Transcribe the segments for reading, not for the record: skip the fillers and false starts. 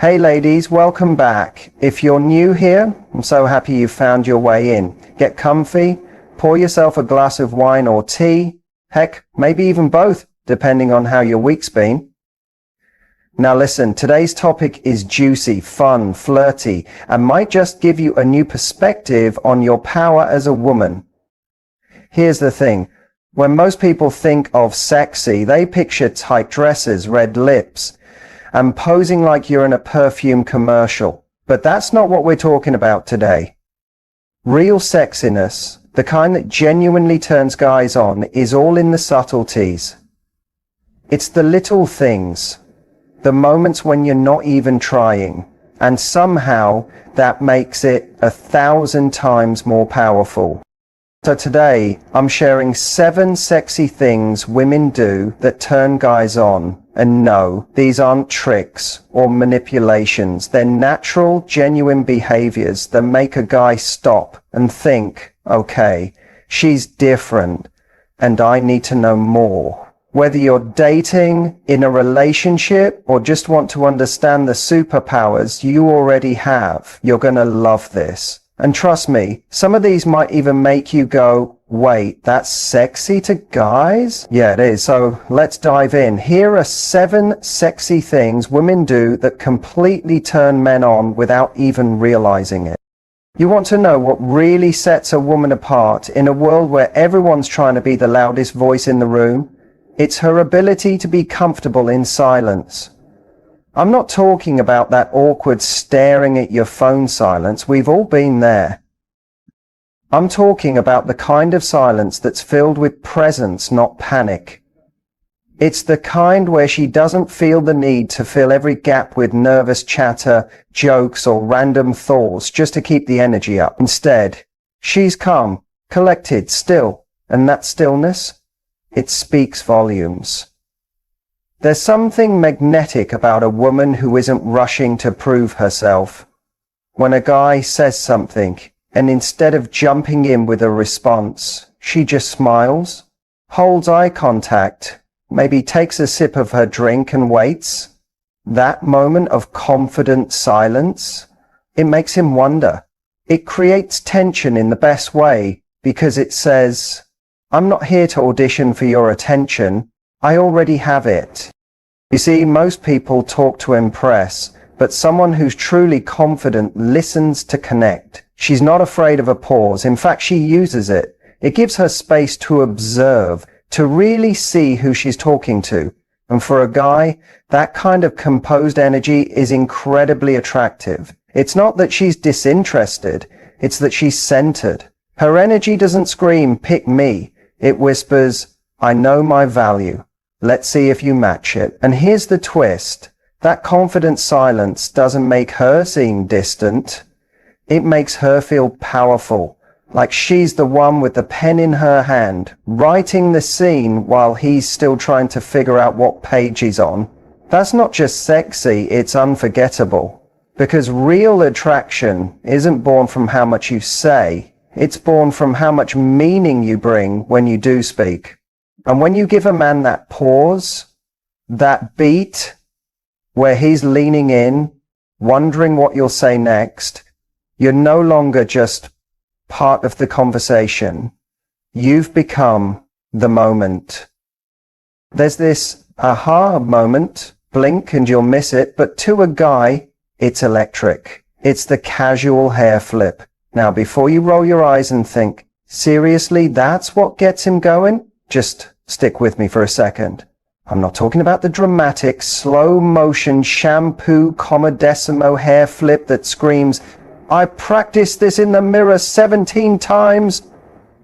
Hey ladies, welcome back. If you're new here, I'm so happy you found your way in. Get comfy, pour yourself a glass of wine or tea, heck, maybe even both, depending on how your week's been. Now listen, today's topic is juicy, fun, flirty, and might just give you a new perspective on your power as a woman. Here's the thing. When most people think of sexy, they picture tight dresses, red lips, and posing like you're in a perfume commercial. But that's not what we're talking about today. Real sexiness, the kind that genuinely turns guys on, is all in the subtleties. It's the little things, the moments when you're not even trying, and somehow that makes it 1,000 times more powerful. So today, I'm sharing 7 sexy things women do that turn guys on. And no, these aren't tricks or manipulations. They're natural, genuine behaviors that make a guy stop and think, okay, she's different, and I need to know more. Whether you're dating, in a relationship, or just want to understand the superpowers you already have, you're gonna love this. And trust me, some of these might even make you go, wait, that's sexy to guys? Yeah, it is. So let's dive in. Here are 7 sexy things women do that completely turn men on without even realizing it. You want to know what really sets a woman apart in a world where everyone's trying to be the loudest voice in the room? It's her ability to be comfortable in silence. I'm not talking about that awkward staring at your phone silence. We've all been there. I'm talking about the kind of silence that's filled with presence, not panic. It's the kind where she doesn't feel the need to fill every gap with nervous chatter, jokes, or random thoughts just to keep the energy up. Instead, she's calm, collected, still, and that stillness, it speaks volumes. There's something magnetic about a woman who isn't rushing to prove herself. When a guy says something, and instead of jumping in with a response, she just smiles, holds eye contact, maybe takes a sip of her drink and waits. That moment of confident silence, it makes him wonder. It creates tension in the best way because it says, I'm not here to audition for your attention. I already have it. You see, most people talk to impress, but someone who's truly confident listens to connect. She's not afraid of a pause. In fact, she uses it. It gives her space to observe, to really see who she's talking to. And for a guy, that kind of composed energy is incredibly attractive. It's not that she's disinterested, it's that she's centered. Her energy doesn't scream, pick me. It whispers, I know my value. Let's see if you match it. And here's the twist. That confident silence doesn't make her seem distant. It makes her feel powerful, like she's the one with the pen in her hand, writing the scene while he's still trying to figure out what page he's on. That's not just sexy, it's unforgettable. Because real attraction isn't born from how much you say. It's born from how much meaning you bring when you do speak. And when you give a man that pause, that beat, where he's leaning in, wondering what you'll say next, you're no longer just part of the conversation. You've become the moment. There's this aha moment, blink and you'll miss it, but to a guy, it's electric. It's the casual hair flip. Now, before you roll your eyes and think, seriously, that's what gets him going? Just stick with me for a second. I'm not talking about the dramatic, slow motion shampoo, commodissimo hair flip that screams, I practiced this in the mirror 17 times.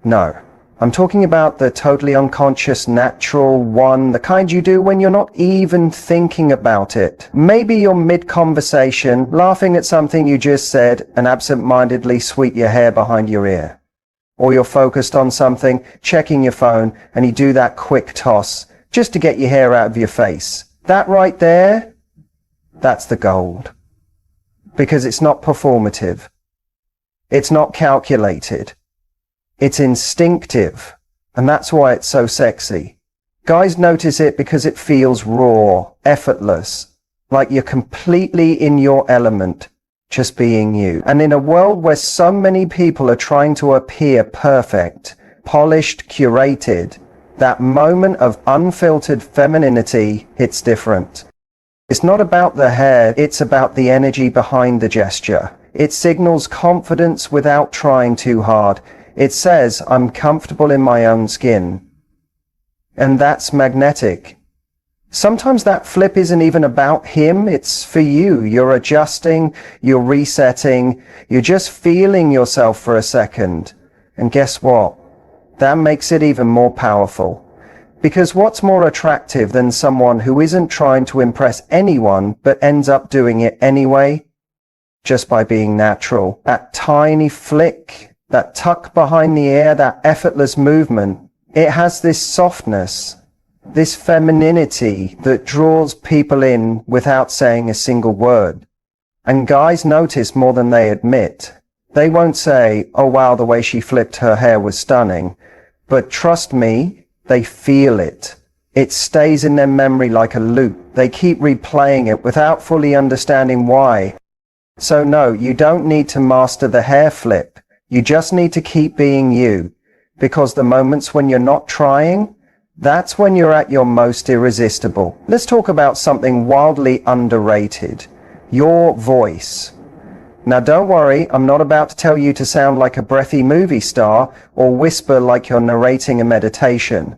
No, I'm talking about the totally unconscious, natural one, the kind you do when you're not even thinking about it. Maybe you're mid-conversation, laughing at something you just said, and absent-mindedly sweep your hair behind your ear. Or you're focused on something, checking your phone, and you do that quick toss, just to get your hair out of your face. That right there, that's the gold. Because it's not performative. It's not calculated. It's instinctive, and that's why it's so sexy. Guys notice it because it feels raw, effortless, like you're completely in your element, just being you. And in a world where so many people are trying to appear perfect, polished, curated, that moment of unfiltered femininity hits different. It's not about the hair, it's about the energy behind the gesture. It signals confidence without trying too hard. It says, I'm comfortable in my own skin. And that's magnetic. Sometimes that flip isn't even about him, it's for you. You're adjusting, you're resetting, you're just feeling yourself for a second. And guess what? That makes it even more powerful. Because what's more attractive than someone who isn't trying to impress anyone but ends up doing it anyway? Just by being natural. That tiny flick, that tuck behind the ear, that effortless movement, it has this softness, this femininity that draws people in without saying a single word. And guys notice more than they admit. They won't say, oh wow, the way she flipped her hair was stunning. But trust me, they feel it. It stays in their memory like a loop. They keep replaying it without fully understanding why. So no, you don't need to master the hair flip. You just need to keep being you. Because the moments when you're not trying, that's when you're at your most irresistible. Let's talk about something wildly underrated. Your voice. Now don't worry, I'm not about to tell you to sound like a breathy movie star or whisper like you're narrating a meditation.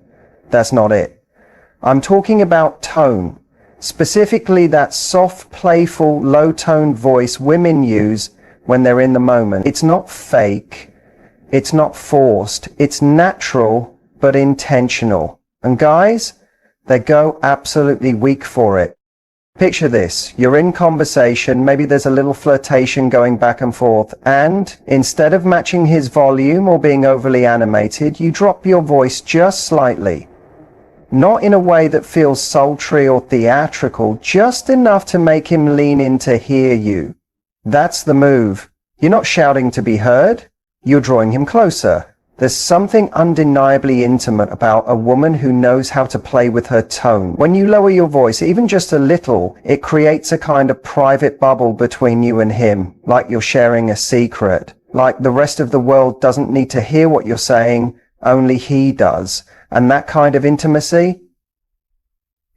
That's not it. I'm talking about tone. Specifically that soft, playful, low-toned voice women use when they're in the moment. It's not fake. It's not forced. It's natural, but intentional. And guys, they go absolutely weak for it. Picture this, you're in conversation, maybe there's a little flirtation going back and forth, and instead of matching his volume or being overly animated, you drop your voice just slightly. Not in a way that feels sultry or theatrical, just enough to make him lean in to hear you. That's the move. You're not shouting to be heard, you're drawing him closer. There's something undeniably intimate about a woman who knows how to play with her tone. When you lower your voice, even just a little, it creates a kind of private bubble between you and him, like you're sharing a secret. Like the rest of the world doesn't need to hear what you're saying, only he does. And that kind of intimacy,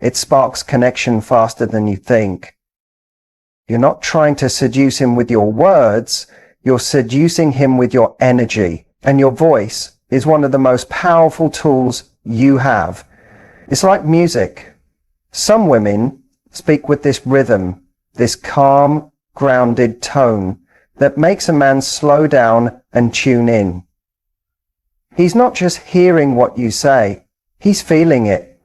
it sparks connection faster than you think. You're not trying to seduce him with your words, you're seducing him with your energy. And your voice is one of the most powerful tools you have. It's like music. Some women speak with this rhythm, this calm, grounded tone that makes a man slow down and tune in. He's not just hearing what you say, he's feeling it.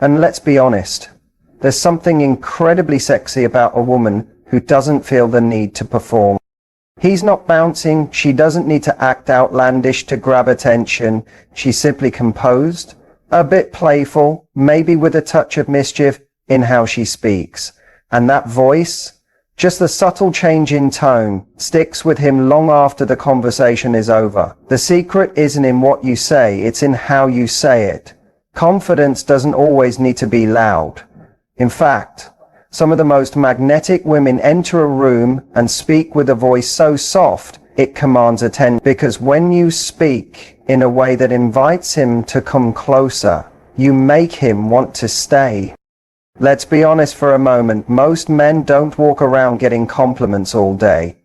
And let's be honest, there's something incredibly sexy about a woman who doesn't feel the need to perform. He's not bouncing, she doesn't need to act outlandish to grab attention. She's simply composed, a bit playful, maybe with a touch of mischief in how she speaks. And that voice, just the subtle change in tone, sticks with him long after the conversation is over. The secret isn't in what you say, it's in how you say it. Confidence doesn't always need to be loud. In fact, some of the most magnetic women enter a room and speak with a voice so soft it commands attention. Because when you speak in a way that invites him to come closer, you make him want to stay. Let's be honest for a moment, most men don't walk around getting compliments all day.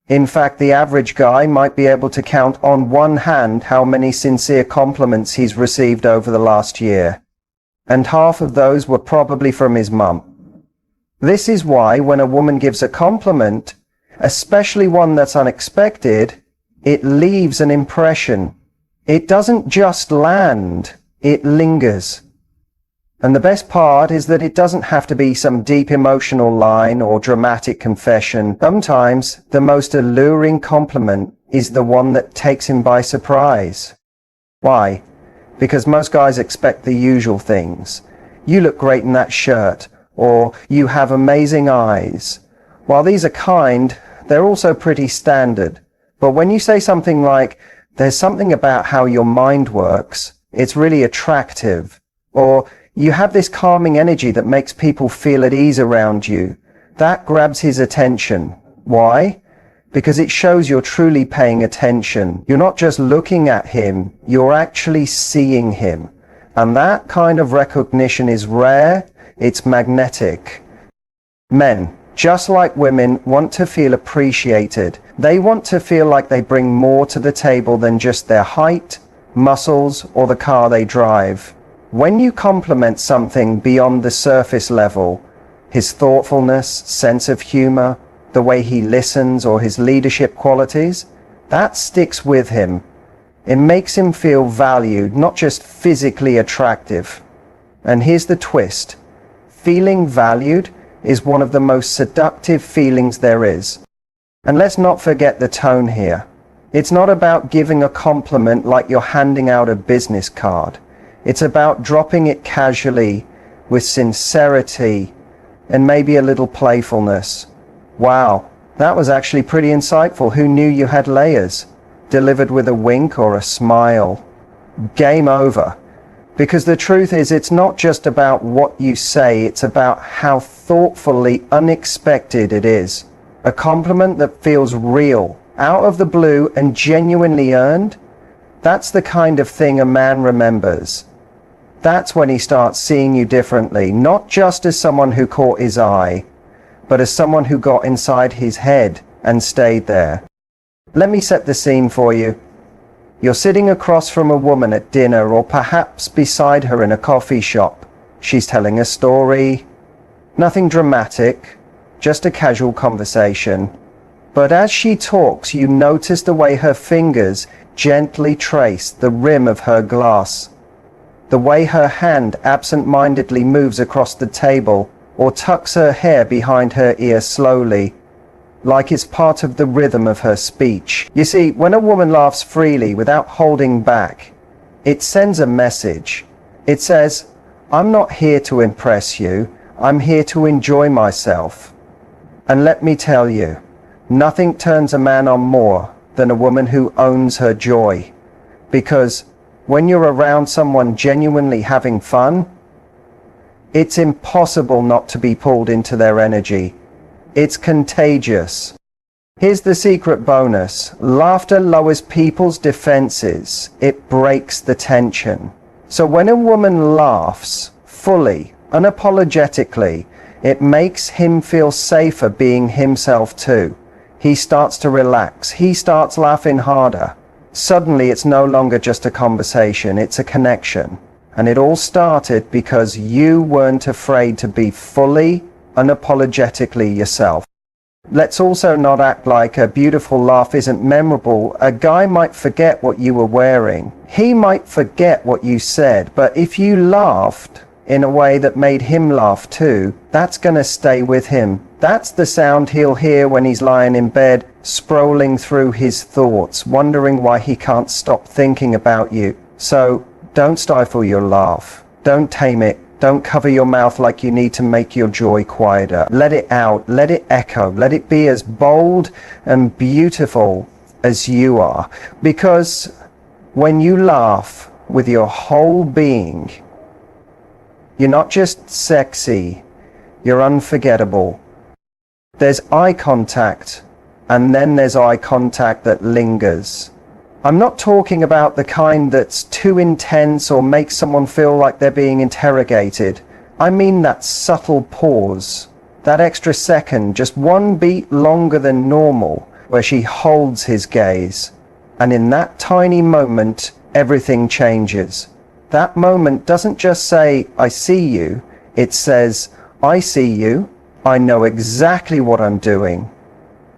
In fact, the average guy might be able to count on one hand how many sincere compliments he's received over the last year. And half of those were probably from his mum. This is why when a woman gives a compliment, especially one that's unexpected, it leaves an impression. It doesn't just land, it lingers. And the best part is that it doesn't have to be some deep emotional line or dramatic confession. Sometimes the most alluring compliment is the one that takes him by surprise. Why? Because most guys expect the usual things. You look great in that shirt. Or you have amazing eyes. While these are kind, they're also pretty standard. But when you say something like, there's something about how your mind works, it's really attractive. Or You have this calming energy that makes people feel at ease around you. That grabs his attention. Why? Because it shows you're truly paying attention. You're not just looking at him, you're actually seeing him. And that kind of recognition is rare, it's magnetic. Men, just like women, want to feel appreciated. They want to feel like they bring more to the table than just their height, muscles, or the car they drive. When you compliment something beyond the surface level, his thoughtfulness, sense of humor, the way he listens, or his leadership qualities, that sticks with him. It makes him feel valued, not just physically attractive. And here's the twist. Feeling valued is one of the most seductive feelings there is. And let's not forget the tone here. It's not about giving a compliment like you're handing out a business card. It's about dropping it casually, with sincerity, and maybe a little playfulness. Wow, that was actually pretty insightful. Who knew you had layers? Delivered with a wink or a smile. Game over. Because the truth is, it's not just about what you say, it's about how thoughtfully unexpected it is. A compliment that feels real, out of the blue, and genuinely earned, that's the kind of thing a man remembers. That's when he starts seeing you differently, not just as someone who caught his eye, but as someone who got inside his head and stayed there. Let me set the scene for you. You're sitting across from a woman at dinner, or perhaps beside her in a coffee shop. She's telling a story. Nothing dramatic, just a casual conversation. But as she talks, you notice the way her fingers gently trace the rim of her glass. The way her hand absent-mindedly moves across the table, or tucks her hair behind her ear slowly, like it's part of the rhythm of her speech. You see, when a woman laughs freely without holding back, it sends a message. It says, I'm not here to impress you, I'm here to enjoy myself. And let me tell you, nothing turns a man on more than a woman who owns her joy. Because when you're around someone genuinely having fun, it's impossible not to be pulled into their energy. It's contagious. Here's the secret bonus. Laughter lowers people's defenses. It breaks the tension. So when a woman laughs fully, unapologetically, it makes him feel safer being himself too. He starts to relax. He starts laughing harder. Suddenly it's no longer just a conversation, it's a connection. And it all started because you weren't afraid to be fully, unapologetically yourself. Let's also not act like a beautiful laugh isn't memorable. A guy might forget what you were wearing. He might forget what you said, but if you laughed in a way that made him laugh too, that's gonna stay with him. That's the sound he'll hear when he's lying in bed, scrolling through his thoughts, wondering why he can't stop thinking about you. So don't stifle your laugh. Don't tame it. Don't cover your mouth like you need to make your joy quieter. Let it out. Let it echo. Let it be as bold and beautiful as you are. Because when you laugh with your whole being, you're not just sexy, you're unforgettable. There's eye contact, and then there's eye contact that lingers. I'm not talking about the kind that's too intense or makes someone feel like they're being interrogated. I mean that subtle pause, that extra second, just one beat longer than normal, where she holds his gaze. And in that tiny moment, everything changes. That moment doesn't just say, I see you. It says, I see you. I know exactly what I'm doing.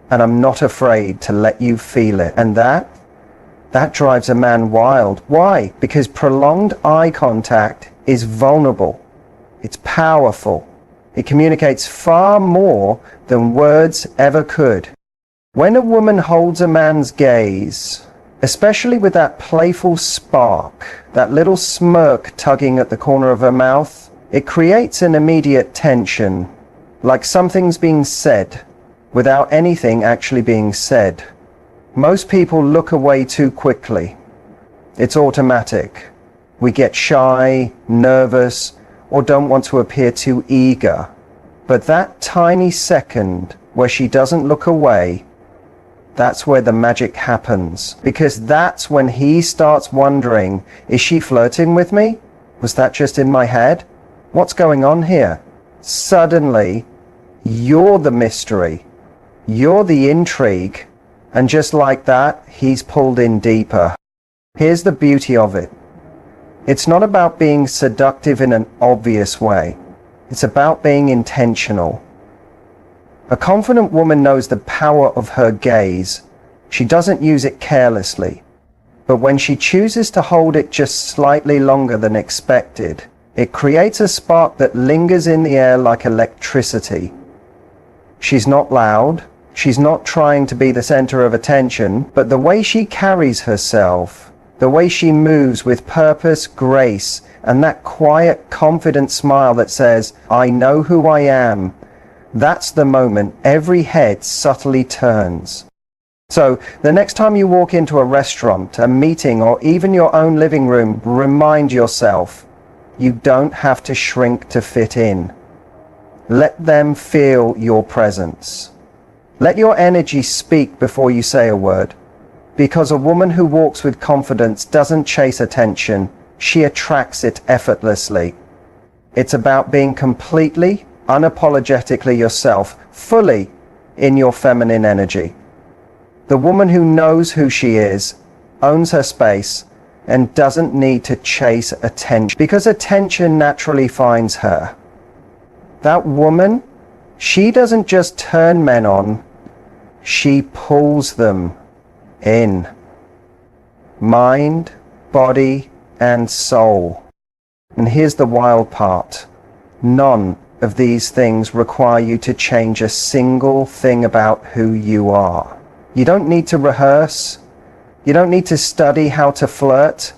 And I'm not afraid to let you feel it. And that drives a man wild. Why? Because prolonged eye contact is vulnerable. It's powerful. It communicates far more than words ever could. When a woman holds a man's gaze, especially with that playful spark, that little smirk tugging at the corner of her mouth, it creates an immediate tension, like something's being said, without anything actually being said. Most people look away too quickly. It's automatic. We get shy, nervous, or don't want to appear too eager. But that tiny second where she doesn't look away, that's where the magic happens. Because that's when he starts wondering, is she flirting with me? Was that just in my head? What's going on here? Suddenly, you're the mystery. You're the intrigue. And just like that, he's pulled in deeper. Here's the beauty of it. It's not about being seductive in an obvious way. It's about being intentional. A confident woman knows the power of her gaze. She doesn't use it carelessly. But when she chooses to hold it just slightly longer than expected, it creates a spark that lingers in the air like electricity. She's not loud. She's not trying to be the center of attention, but the way she carries herself, the way she moves with purpose, grace, and that quiet, confident smile that says, I know who I am, that's the moment every head subtly turns. So the next time you walk into a restaurant, a meeting, or even your own living room, remind yourself, you don't have to shrink to fit in. Let them feel your presence. Let your energy speak before you say a word. Because a woman who walks with confidence doesn't chase attention, she attracts it effortlessly. It's about being completely, unapologetically yourself, fully in your feminine energy. The woman who knows who she is, owns her space, and doesn't need to chase attention, because attention naturally finds her. That woman, she doesn't just turn men on, she pulls them in. Mind, body, and soul. And here's the wild part. None of these things require you to change a single thing about who you are. You don't need to rehearse. You don't need to study how to flirt.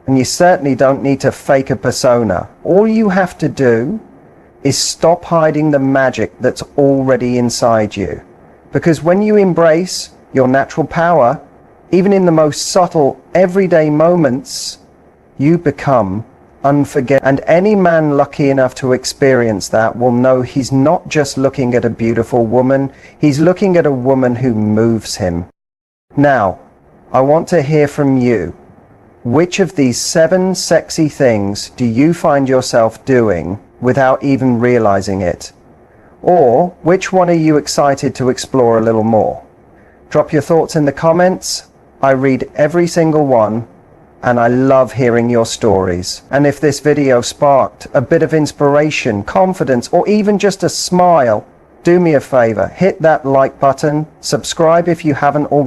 And you certainly don't need to fake a persona. All you have to do is stop hiding the magic that's already inside you. Because when you embrace your natural power, even in the most subtle, everyday moments, you become unforgettable. And any man lucky enough to experience that will know he's not just looking at a beautiful woman, he's looking at a woman who moves him. Now, I want to hear from you. Which of these 7 sexy things do you find yourself doing without even realizing it? Or which one are you excited to explore a little more? Drop your thoughts in the comments. I read every single one, and I love hearing your stories. And if this video sparked a bit of inspiration, confidence, or even just a smile, do me a favor, hit that like button, subscribe if you haven't already.